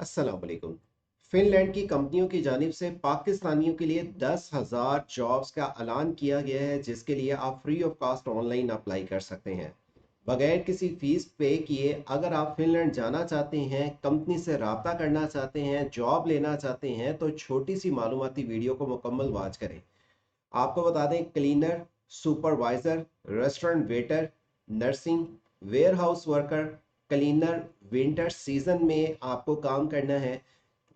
अस्सलाम वालेकुम। फिनलैंड की कंपनियों की जानिब से पाकिस्तानियों के लिए 10,000 जॉब्स का ऐलान किया गया है, जिसके लिए आप free of cost online apply कर सकते हैं बगैर किसी फीस पे किए। अगर आप फिनलैंड जाना चाहते हैं, कंपनी से रब्ता करना चाहते हैं, जॉब लेना चाहते हैं, तो छोटी सी मालूमाती वीडियो को मुकम्मल वॉच करें। आपको बता दें, cleaner, supervisor, restaurant waiter, nursing, warehouse worker, cleaner, winter season में आपको काम करना है।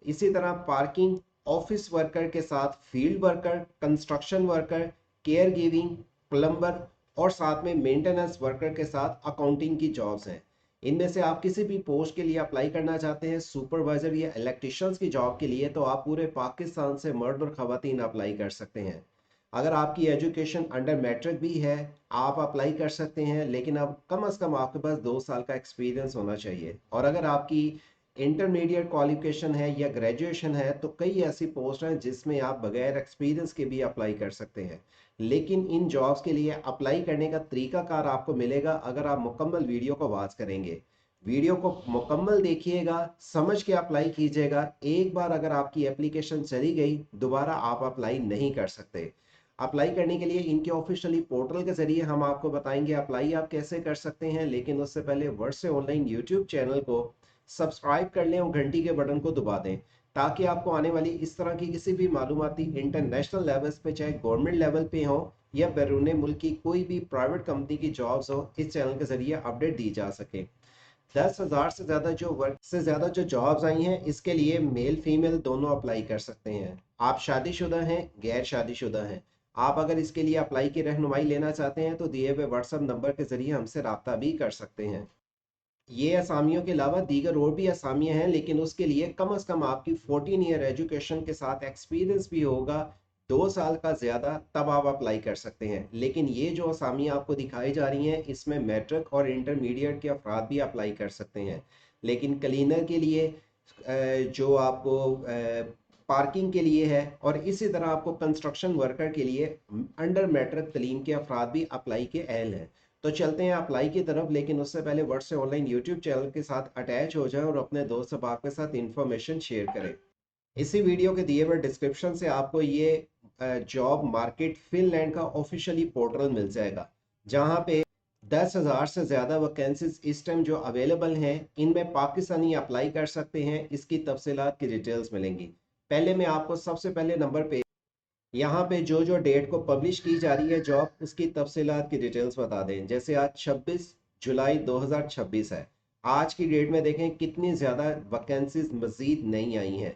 इसी तरह पार्किंग, ऑफिस वर्कर के साथ field worker, construction worker, care giving, plumber और साथ में मेंटेनेंस वर्कर के साथ अकाउंटिंग की जॉब्स हैं। इनमें से आप किसी भी पोस्ट के लिए अप्लाई करना चाहते हैं, सुपरवाइजर या इलेक्ट्रिशियंस की जॉब के लिए, तो आप पूरे पाकिस्तान से मर्द और खवातीन अप्लाई कर सकते हैं। अगर आपकी एजुकेशन अंडर मैट्रिक भी है, आप अप्लाई कर सकते हैं, लेकिन अब कम से कम आपके पास 2 साल का एक्सपीरियंस होना चाहिए। और अगर आपकी इंटरमीडिएट क्वालिफिकेशन है या ग्रेजुएशन है, तो कई ऐसी पोस्ट हैं जिसमें आप बगैर एक्सपीरियंस के भी अप्लाई कर सकते हैं। लेकिन इन जॉब्स के लिए अप्लाई करने का तरीकाकार आपको मिलेगा अगर आप मुकम्मल वीडियो को वॉच करेंगे। वीडियो को मुकम्मल देखिएगा, समझ के अप्लाई कीजिएगा। एक बार अगर आपकी एप्लीकेशन चली गई, दोबारा आप अप्लाई नहीं कर सकते। अप्लाई करने के लिए इनके ऑफिशियली पोर्टल के जरिए हम आपको बताएंगे अप्लाई आप कैसे कर सकते हैं, लेकिन उससे पहले वर्ड से ऑनलाइन यूट्यूब चैनल को सब्सक्राइब कर लें और घंटी के बटन को दबा दें, ताकि आपको आने वाली इस तरह की किसी भी मालूमाती इंटरनेशनल लेवल्स पे, चाहे गवर्नमेंट लेवल पे हो या बैरून मुल्क की कोई भी प्राइवेट कंपनी की जॉब्स हो, इस चैनल के जरिए अपडेट दी जा सके। 10,000 से ज़्यादा जो वर्क से ज़्यादा जो जॉब्स आई हैं, इसके लिए मेल फीमेल दोनों अप्लाई कर सकते हैं। आप शादीशुदा हैं, गैर शादीशुदा हैं। आप अगर इसके लिए अप्लाई की रहनुमाई लेना चाहते हैं, तो दिए हुए व्हाट्सएप नंबर के ज़रिए हमसे रब्ता भी कर सकते हैं। ये असामियों के अलावा दीगर और भी असामियाँ हैं, लेकिन उसके लिए कम से कम आपकी 14 ईयर एजुकेशन के साथ एक्सपीरियंस भी होगा, 2 साल का ज़्यादा, तब आप अप्लाई कर सकते हैं। लेकिन ये जो असामियाँ आपको दिखाई जा रही हैं, इसमें मैट्रिक और इंटरमीडिएट के अफराद भी अप्लाई कर सकते हैं। लेकिन क्लीनर के लिए जो आपको पार्किंग के लिए है, और इसी तरह आपको कंस्ट्रक्शन वर्कर के लिए अंडर मैट्रिक तलीम के अफराद भी अप्लाई के अहल हैं। तो चलते हैं अप्लाई की तरफ, लेकिन उससे पहले वर्ड से ऑनलाइन यूट्यूब चैनल के साथ अटैच हो जाएं और अपने दोस्त अहबाब के साथ इंफॉर्मेशन शेयर करें। इसी वीडियो के दिए हुए डिस्क्रिप्शन से आपको ये जॉब मार्केट फिनलैंड का ऑफिशियली पोर्टल मिल जाएगा, जहां पे 10,000 से ज़्यादा वैकेंसीज इस टाइम जो अवेलेबल हैं, इनमें पाकिस्तानी अप्लाई कर सकते हैं। इसकी तफसीलात की डिटेल्स मिलेंगी। पहले मैं आपको सबसे पहले नंबर पे यहाँ पे जो जो डेट को पब्लिश की जा रही है जॉब, उसकी तफसीलात की डिटेल्स बता दें। जैसे आज 26 जुलाई 2026 है। आज की डेट में देखें कितनी ज़्यादा वैकेंसीज मज़ीद नहीं आई हैं।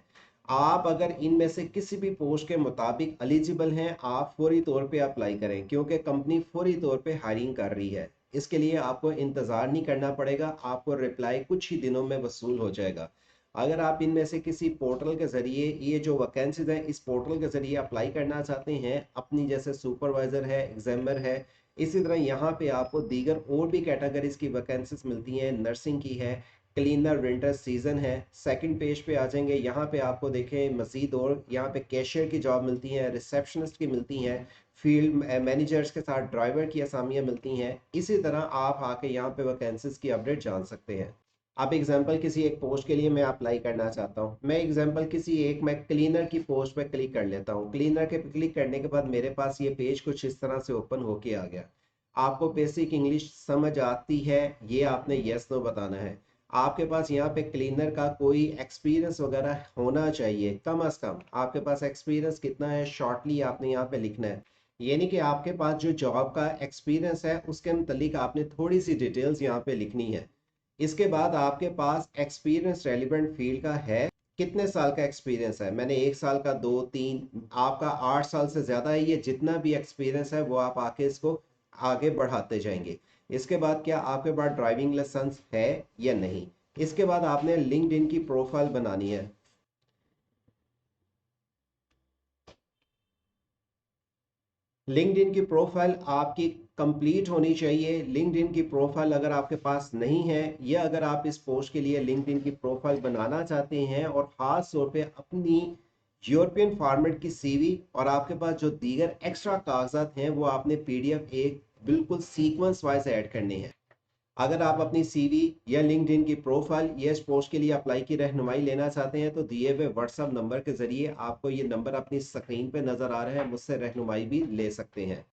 आप अगर इनमें से किसी भी पोस्ट के मुताबिक एलिजिबल हैं, आप फौरी तौर पे अप्लाई करें, क्योंकि कंपनी फौरी तौर पे हायरिंग कर रही है। इसके लिए आपको इंतज़ार नहीं करना पड़ेगा, आपको रिप्लाई कुछ ही दिनों में वसूल हो जाएगा। अगर आप इनमें से किसी पोर्टल के ज़रिए, ये जो वैकेंसीज हैं, इस पोर्टल के ज़रिए अप्लाई करना चाहते हैं अपनी, जैसे सुपरवाइज़र है, एग्जामर है, इसी तरह यहाँ पे आपको दीगर और भी कैटेगरीज की वैकेंसीज मिलती हैं। नर्सिंग की है, क्लीनर विंटर सीजन है। सेकंड पेज पे आ जाएंगे, यहाँ पे आपको देखें मजीद, और यहाँ पे कैशियर की जॉब मिलती हैं, रिसेप्शनिस्ट की मिलती हैं, फील्ड मैनेजर्स के साथ ड्राइवर की असामियाँ मिलती हैं। इसी तरह आप आके यहाँ पे वैकेंसीज की अपडेट जान सकते हैं। अब एग्जांपल किसी एक पोस्ट के लिए मैं अप्लाई करना चाहता हूँ, मैं एग्जांपल किसी एक, मैं क्लीनर की पोस्ट पे क्लिक कर लेता हूँ। क्लीनर के पे क्लिक करने के बाद मेरे पास ये पेज कुछ इस तरह से ओपन होके आ गया। आपको बेसिक इंग्लिश समझ आती है, ये आपने यस नो बताना है। आपके पास यहाँ पे क्लीनर का कोई एक्सपीरियंस वगैरह होना चाहिए, कम अज कम आपके पास एक्सपीरियंस कितना है, शॉर्टली आपने यहाँ पे लिखना है। यानी कि आपके पास जो जॉब का एक्सपीरियंस है, उसके मुतलिक आपने थोड़ी सी डिटेल्स यहाँ पे लिखनी है। इसके बाद आपके पास एक्सपीरियंस रेलिवेंट फील्ड का है, कितने साल का एक्सपीरियंस है। मैंने 1 साल का, 2 3, आपका 8 साल से ज़्यादा है, ये जितना भी एक्सपीरियंस है वो आप आके इसको आगे बढ़ाते जाएंगे। इसके बाद क्या आपके पास ड्राइविंग लाइसेंस है या नहीं। इसके बाद आपने लिंक्डइन की प्रोफाइल बनानी है। लिंक्डइन की प्रोफाइल आपकी कंप्लीट होनी चाहिए। लिंक्डइन की प्रोफाइल अगर आपके पास नहीं है, या अगर आप इस पोस्ट के लिए लिंक्डइन की प्रोफाइल बनाना चाहते हैं, और ख़ास तौर पे अपनी यूरोपियन फॉर्मेट की सीवी, और आपके पास जो दीगर एक्स्ट्रा कागजात हैं, वो आपने पीडीएफ एक बिल्कुल सीक्वेंस वाइज ऐड करने हैं। अगर आप अपनी सीवी या लिंक्डइन की प्रोफाइल या इस पोस्ट के लिए अप्लाई की रहनुमाई लेना चाहते हैं तो दिए हुए व्हाट्सएप नंबर के जरिए, आपको ये नंबर अपनी स्क्रीन पे नजर आ रहा है, मुझसे रहनुमाई भी ले सकते हैं।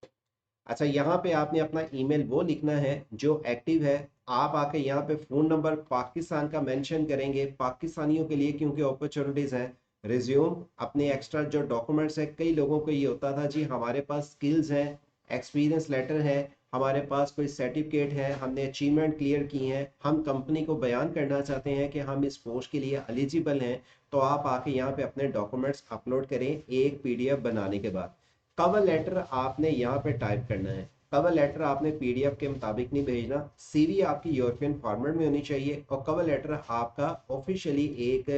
अच्छा, यहाँ पे आपने अपना ईमेल वो लिखना है जो एक्टिव है। आप आके यहाँ पे फ़ोन नंबर पाकिस्तान का मेंशन करेंगे पाकिस्तानियों के लिए, क्योंकि अपॉर्चुनिटीज़ हैं। रिज्यूम, अपने एक्स्ट्रा जो डॉक्यूमेंट्स हैं, कई लोगों को ये होता था जी हमारे पास स्किल्स हैं, एक्सपीरियंस लेटर है, हमारे पास कोई सर्टिफिकेट है, हमने अचीवमेंट क्लियर की हैं, हम कंपनी को बयान करना चाहते हैं कि हम इस पोस्ट के लिए एलिजिबल हैं। तो आप आके यहाँ पे अपने डॉक्यूमेंट्स अपलोड करें एक पीडीएफ बनाने के बाद। कवर लेटर आपने यहाँ पे टाइप करना है। कवर लेटर आपने पीडीएफ के मुताबिक नहीं भेजना। सीवी आपकी यूरोपियन फॉर्मेट में होनी चाहिए और कवर लेटर आपका ऑफिशियली एक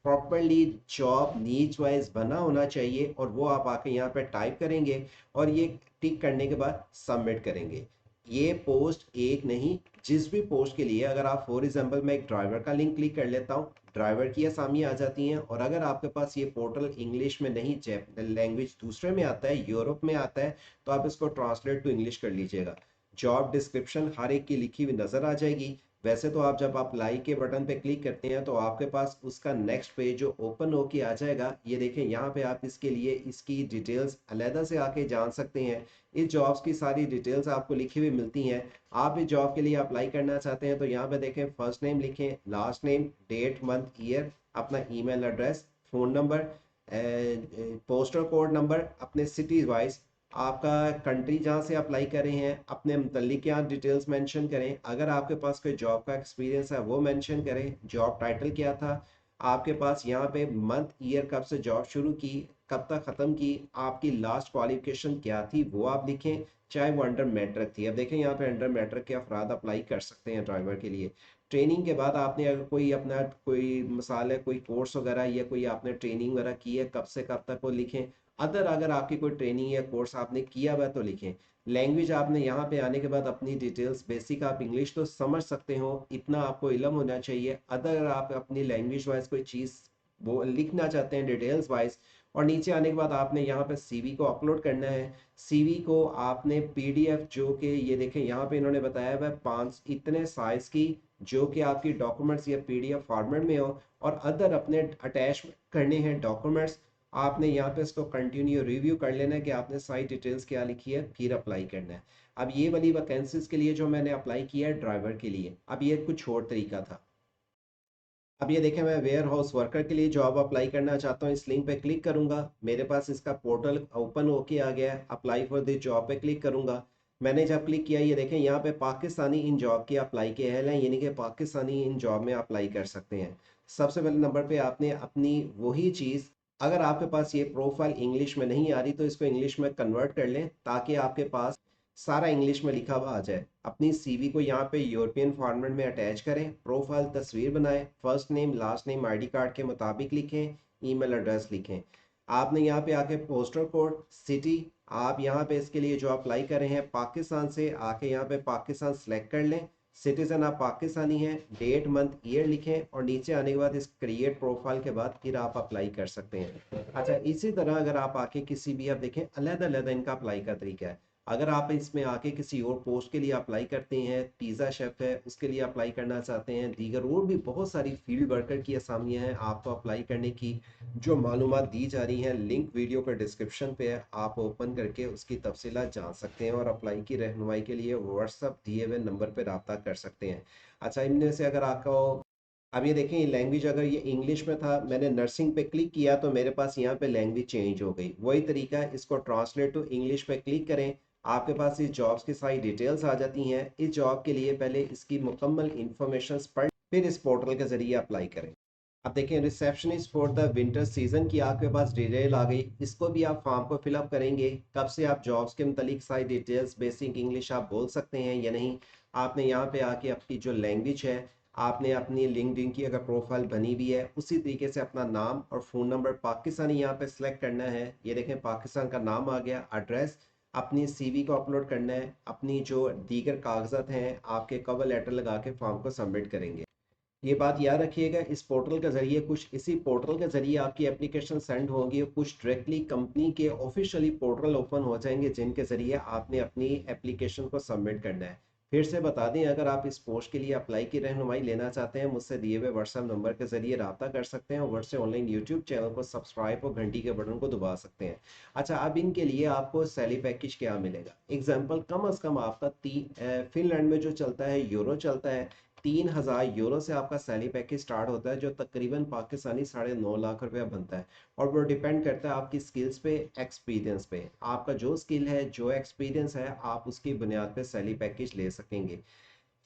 प्रॉपरली जॉब नीड्स वाइज बना होना चाहिए, और वो आप आके यहाँ पे टाइप करेंगे और ये टिक करने के बाद सबमिट करेंगे। ये पोस्ट एक नहीं, जिस भी पोस्ट के लिए, अगर आप फॉर एग्जांपल मैं एक ड्राइवर का लिंक क्लिक कर लेता हूँ, ड्राइवर की असामी आ जाती हैं। और अगर आपके पास ये पोर्टल इंग्लिश में नहीं, लैंग्वेज दूसरे में आता है, यूरोप में आता है, तो आप इसको ट्रांसलेट टू इंग्लिश कर लीजिएगा। जॉब डिस्क्रिप्शन हर एक की लिखी हुई नज़र आ जाएगी। वैसे तो आप जब अप्लाई के बटन पे क्लिक करते हैं तो आपके पास उसका नेक्स्ट पेज जो ओपन होके आ जाएगा, ये देखें यहाँ पे आप इसके लिए इसकी डिटेल्स अलहदा से आके जान सकते हैं। इस जॉब्स की सारी डिटेल्स आपको लिखी हुई मिलती हैं। आप इस जॉब के लिए अप्लाई करना चाहते हैं तो यहाँ पे देखें, फर्स्ट नेम लिखें, last name, date, month, year, अपना email address, phone number, postal code number, अपने सिटी वाइज, आपका कंट्री जहाँ से अप्लाई कर रहे हैं, अपने मुतल्लिक यहाँ डिटेल्स मेंशन करें। अगर आपके पास कोई जॉब का एक्सपीरियंस है वो मेंशन करें। जॉब टाइटल क्या था आपके पास, यहाँ पे मंथ, ईयर, कब से जॉब शुरू की, कब तक ख़त्म की, आपकी लास्ट क्वालिफिकेशन क्या थी वो आप लिखें, चाहे वो अंडर मैट्रिक थी। अब देखें यहाँ पे अंडर मैट्रिक के अफराद अप्लाई कर सकते हैं ड्राइवर के लिए। ट्रेनिंग के बाद आपने अगर कोई अपना कोई मिसाल है कोई कोर्स वगैरह या कोई आपने ट्रेनिंग वगैरह की है, कब से कब तक वो लिखें। अगर आपकी कोई ट्रेनिंग या कोर्स आपने किया हुआ है तो लिखें। लैंग्वेज आपने यहाँ पे आने के बाद अपनी डिटेल्स, बेसिक आप इंग्लिश तो समझ सकते हो, इतना आपको इल्म होना चाहिए। अगर आप अपनी लैंग्वेज वाइज कोई चीज़ वो लिखना चाहते हैं डिटेल्स वाइज, और नीचे आने के बाद आपने यहाँ पे सीवी को अपलोड करना है। सीवी को आपने पीडीएफ, जो कि ये देखें यहाँ पे इन्होंने बताया हुआ है 5 इतने साइज की, जो कि आपकी डॉक्यूमेंट्स या पीडीएफ फॉर्मेट में हो, और अदर अपने अटैच करने हैं डॉक्यूमेंट्स। आपने यहाँ पे इसको कंटिन्यू रिव्यू कर लेना है कि आपने सारी डिटेल्स क्या लिखी है, फिर अप्लाई करना है। अब ये वाली वैकेंसीज के लिए जो मैंने अप्लाई किया है ड्राइवर के लिए, अब ये कुछ और तरीका था। अब ये देखें, मैं वेयर हाउस वर्कर के लिए जॉब अप्लाई करना चाहता हूँ, इस लिंक पे क्लिक करूंगा, मेरे पास इसका पोर्टल ओपन होके आ गया है। अप्लाई फॉर दिस जॉब पे क्लिक करूंगा। मैंने जब क्लिक किया, ये देखें यहाँ पे पाकिस्तानी इन जॉब की अप्लाई के अहल हैं, यानी कि पाकिस्तानी इन जॉब में अप्लाई कर सकते हैं। सबसे पहले नंबर पे आपने अपनी वही चीज़, अगर आपके पास ये प्रोफाइल इंग्लिश में नहीं आ रही तो इसको इंग्लिश में कन्वर्ट कर लें, ताकि आपके पास सारा इंग्लिश में लिखा हुआ आ जाए। अपनी सीवी को यहाँ पे यूरोपियन फॉर्मेट में अटैच करें, प्रोफाइल तस्वीर बनाएं, first name last name ID card के मुताबिक लिखें, ईमेल एड्रेस लिखें। आपने यहाँ पे आके पोस्टल कोड, सिटी, आप यहाँ पे इसके लिए जो अप्लाई कर रहे हैं पाकिस्तान से, आके यहाँ पे पाकिस्तान सेलेक्ट कर लें। सिटीजन आप पाकिस्तानी हैं, डेट, मंथ, ईयर लिखें, और नीचे आने के बाद इस क्रिएट प्रोफाइल के बाद फिर आप अप्लाई कर सकते हैं। अच्छा, इसी तरह अगर आप आके किसी भी, आप देखें अलग अलग इनका अप्लाई का तरीका है। अगर आप इसमें आके किसी और पोस्ट के लिए अप्लाई करते हैं, पिज़्ज़ा शेफ़ है उसके लिए अप्लाई करना चाहते हैं, दीगर और भी बहुत सारी फील्ड वर्कर की असामियाँ हैं आपको अप्लाई करने की, जो मालूमात दी जा रही हैं, लिंक वीडियो के डिस्क्रिप्शन पे है, आप ओपन करके उसकी तफसीलात जान सकते हैं और अप्लाई की रहनुमाई के लिए व्हाट्सअप दिए हुए नंबर पर रब्ता कर सकते हैं। अच्छा, इनमें से अगर आपको, अब ये देखें, लैंग्वेज अगर ये इंग्लिश में था, मैंने नर्सिंग पे क्लिक किया तो मेरे पास यहाँ पे लैंग्वेज चेंज हो गई। वही तरीका है, इसको ट्रांसलेट टू इंग्लिश पे क्लिक करें, आपके पास इस जॉब्स की सारी डिटेल्स आ जाती हैं। इस जॉब के लिए पहले इसकी मुकम्मल इंफॉर्मेशन पढ़, फिर इस पोर्टल के जरिए अप्लाई करें। अब देखें, receptionist for the winter season की आपके पास डिटेल आ गई। इसको भी आप फॉर्म को फिलअप करेंगे, कब से आप जॉब्स के मुतालिक सारी डिटेल्स, बेसिक इंग्लिश आप बोल सकते हैं या नहीं। आपने यहाँ पे आके अपनी जो लैंग्वेज है, आपने अपनी लिंक्डइन की अगर प्रोफाइल बनी हुई है उसी तरीके से अपना नाम और फ़ोन नंबर पाकिस्तानी यहाँ पे सिलेक्ट करना है। ये देखें, पाकिस्तान का नाम आ गया, एड्रेस, अपनी सीवी को अपलोड करना है, अपनी जो दीगर कागजात हैं आपके कवर लेटर लगा के फॉर्म को सबमिट करेंगे। ये बात याद रखिएगा, इस पोर्टल के ज़रिए, कुछ इसी पोर्टल के ज़रिए आपकी एप्लीकेशन सेंड होगी, कुछ डायरेक्टली कंपनी के ऑफिशियली पोर्टल ओपन हो जाएंगे जिनके ज़रिए आपने अपनी एप्लीकेशन को सबमिट करना है। फिर से बता दें, अगर आप इस पोस्ट के लिए अप्लाई की रहनुमाई लेना चाहते हैं, मुझसे दिए हुए व्हाट्सएप नंबर के जरिए रब्ता कर सकते हैं और वर्ड से ऑनलाइन यूट्यूब चैनल को सब्सक्राइब और घंटी के बटन को दबा सकते हैं। अच्छा, अब इनके लिए आपको सैलरी पैकेज क्या मिलेगा। एग्जाम्पल, कम अज़ कम आपका फिनलैंड में जो चलता है यूरो चलता है, 3,000 यूरो से आपका सैलरी पैकेज स्टार्ट होता है, जो तकरीबन पाकिस्तानी 9.5 लाख रुपया बनता है। और वो डिपेंड करता है आपकी स्किल्स पे, एक्सपीरियंस पे। आपका जो स्किल है, जो एक्सपीरियंस है, आप उसकी बुनियाद पे सैलरी पैकेज ले सकेंगे।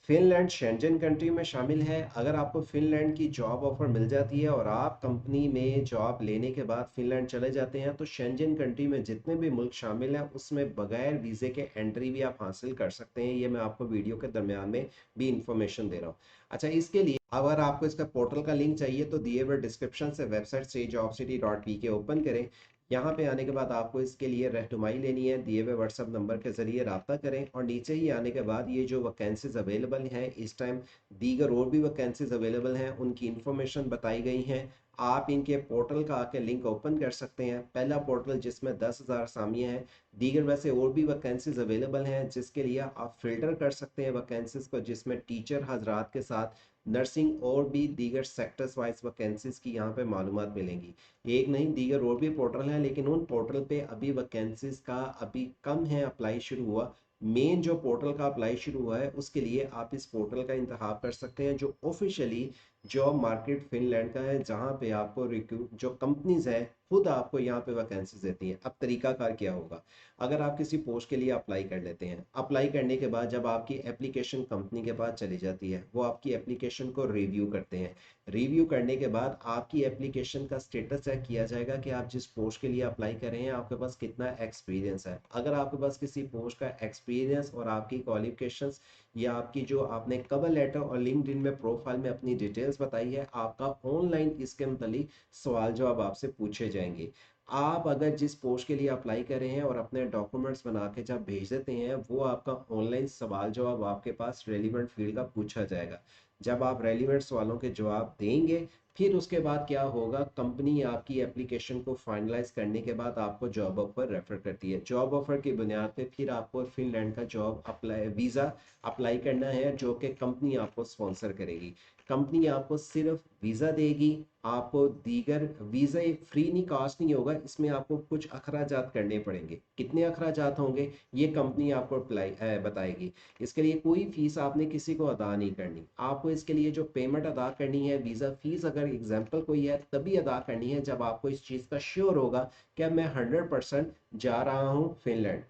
फिनलैंड शेंजन कंट्री में शामिल है। अगर आपको फिनलैंड की जॉब ऑफर मिल जाती है और आप कंपनी में जॉब लेने के बाद फिनलैंड चले जाते हैं, तो शेंजन कंट्री में जितने भी मुल्क शामिल हैं उसमें बगैर वीज़े के एंट्री भी आप हासिल कर सकते हैं। ये मैं आपको वीडियो के दरमियान में भी इंफॉर्मेशन दे रहा हूँ। अच्छा, इसके लिए अगर आपको इसका पोर्टल का लिंक चाहिए तो दिए हुए डिस्क्रिप्शन से वेबसाइट से jobcity.pk ओपन करें। यहाँ पे आने के बाद आपको इसके लिए रहनुमाई लेनी है, दिए हुए व्हाट्सएप नंबर के ज़रिए रब्ता करें और नीचे ही आने के बाद ये जो वैकेंसीज अवेलेबल हैं इस टाइम, दीगर और भी वैकेंसीज अवेलेबल हैं, उनकी इन्फॉर्मेशन बताई गई हैं। आप इनके पोर्टल का आके लिंक ओपन कर सकते हैं। पहला पोर्टल जिसमें 10,000 असामियाँ हैं, दीगर वैसे और भी वैकेंसीज अवेलेबल हैं जिसके लिए आप फिल्टर कर सकते हैं वैकेंसीज को, जिसमें टीचर हजरात के साथ नर्सिंग और भी दीगर सेक्टर्स वाइज वैकेंसीज की यहाँ पे मालूमात मिलेंगी। एक नहीं, दीगर और भी पोर्टल हैं, लेकिन उन पोर्टल पे अभी वैकेंसीज का अभी कम है, अप्लाई शुरू हुआ। मेन जो पोर्टल का अप्लाई शुरू हुआ है उसके लिए आप इस पोर्टल का इंतखाब कर सकते हैं, जो ऑफिशियली जॉब मार्केट फिनलैंड का है, जहाँ पे आपको रिक्रूट जो कंपनीज है खुद आपको यहाँ पे वैकेंसीज देती हैं। अब तरीकाकार क्या होगा, अगर आप किसी पोस्ट के लिए अप्लाई कर लेते हैं, अप्लाई करने के बाद जब आपकी एप्लीकेशन कंपनी के पास चली जाती है, वो आपकी एप्लीकेशन को रिव्यू करते हैं। रिव्यू करने के बाद आपकी एप्लीकेशन का स्टेटस चेक किया जाएगा कि आप जिस पोस्ट के लिए अप्लाई कर रहे हैं आपके पास कितना एक्सपीरियंस है। अगर आपके पास किसी पोस्ट का एक्सपीरियंस और आपकी क्वालिफिकेशंस या आपकी जो आपने कवर लेटर और लिंक्डइन में प्रोफाइल में अपनी डिटेल्स बताई है, आपका ऑनलाइन इसके मतलब सवाल जवाब आपसे पूछे जाएंगे। आप अगर जिस पोस्ट के लिए अप्लाई कर रहे हैं और अपने डॉक्यूमेंट्स बना के जब भेज देते हैं, वो आपका ऑनलाइन सवाल जवाब आपके पास रेलिवेंट फील्ड का पूछा जाएगा। जब आप रेलिवेंट सवालों के जवाब देंगे, फिर उसके बाद क्या होगा, कंपनी आपकी एप्लीकेशन को फाइनलाइज करने के बाद आपको जॉब ऑफर रेफर करती है। जॉब ऑफर की बुनियाद पे फिर आपको फिनलैंड का जॉब अप्लाई वीज़ा अप्लाई करना है, जो कि कंपनी आपको स्पॉन्सर करेगी। कंपनी आपको सिर्फ वीज़ा देगी, आपको दीगर वीज़ा फ्री नहीं, कास्ट नहीं होगा, इसमें आपको कुछ अखराजात करने पड़ेंगे। कितने अखराजात होंगे ये कंपनी आपको बताएगी। इसके लिए कोई फीस आपने किसी को अदा नहीं करनी। आपको इसके लिए जो पेमेंट अदा करनी है, वीज़ा फीस अगर एग्जाम्पल कोई है, तभी अदा करनी है जब आपको इस चीज़ का श्योर होगा कि मैं 100% जा रहा हूँ फिनलैंड।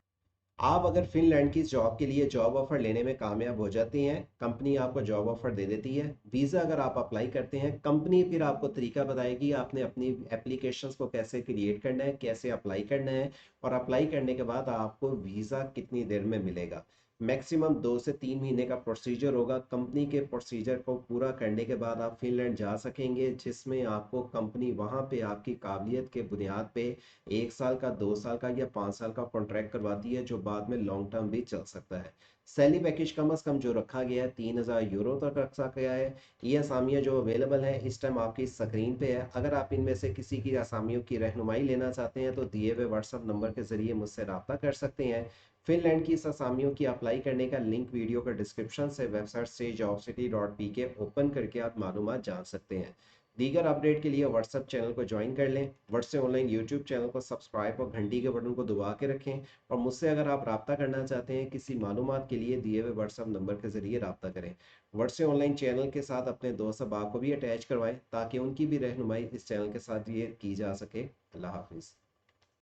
आप अगर फिनलैंड की जॉब के लिए जॉब ऑफर लेने में कामयाब हो जाते हैं, कंपनी आपको जॉब ऑफर दे देती है। वीज़ा अगर आप अप्लाई करते हैं, कंपनी फिर आपको तरीका बताएगी आपने अपनी एप्लीकेशंस को कैसे क्रिएट करना है, कैसे अप्लाई करना है, और अप्लाई करने के बाद आपको वीज़ा कितनी देर में मिलेगा। मैक्सिमम 2 से 3 महीने का प्रोसीजर होगा। कंपनी के प्रोसीजर को पूरा करने के बाद आप फिनलैंड जा सकेंगे, जिसमें आपको कंपनी वहाँ पे आपकी काबिलियत के बुनियाद पे 1 साल का, 2 साल का या 5 साल का कॉन्ट्रैक्ट करवाती है, जो बाद में लॉन्ग टर्म भी चल सकता है। सैलरी पैकेज कम अज़ कम जो रखा गया है 3,000 यूरो तक रखा गया है। ये असामियाँ जो अवेलेबल हैं इस टाइम आपकी स्क्रीन पे है। अगर आप इनमें से किसी की असामियों की रहनुमाई लेना चाहते हैं तो दिए हुए व्हाट्सअप नंबर के ज़रिए मुझसे रब्ता कर सकते हैं। फिनलैंड की इस असामियों की अप्लाई करने का लिंक वीडियो का डिस्क्रिप्शन से वेबसाइट से jobcity.pk ओपन करके आप मालूमात जान सकते हैं। दीगर अपडेट के लिए व्हाट्सएप चैनल को ज्वाइन कर लें। व्हाट्सएप ऑनलाइन यूट्यूब चैनल को सब्सक्राइब और घंटी के बटन को दबा के रखें। और मुझसे अगर आप रब्ता करना चाहते हैं किसी मालूमात के लिए, दिए हुए व्हाट्सएप नंबर के ज़रिए रब्ता करें। व्हाट्सएप ऑनलाइन चैनल के साथ अपने दोस्त अहबाब को भी अटैच करवाएं ताकि उनकी भी रहनुमाई इस चैनल के साथ ये की जा सके। अल्लाह हाफिज़।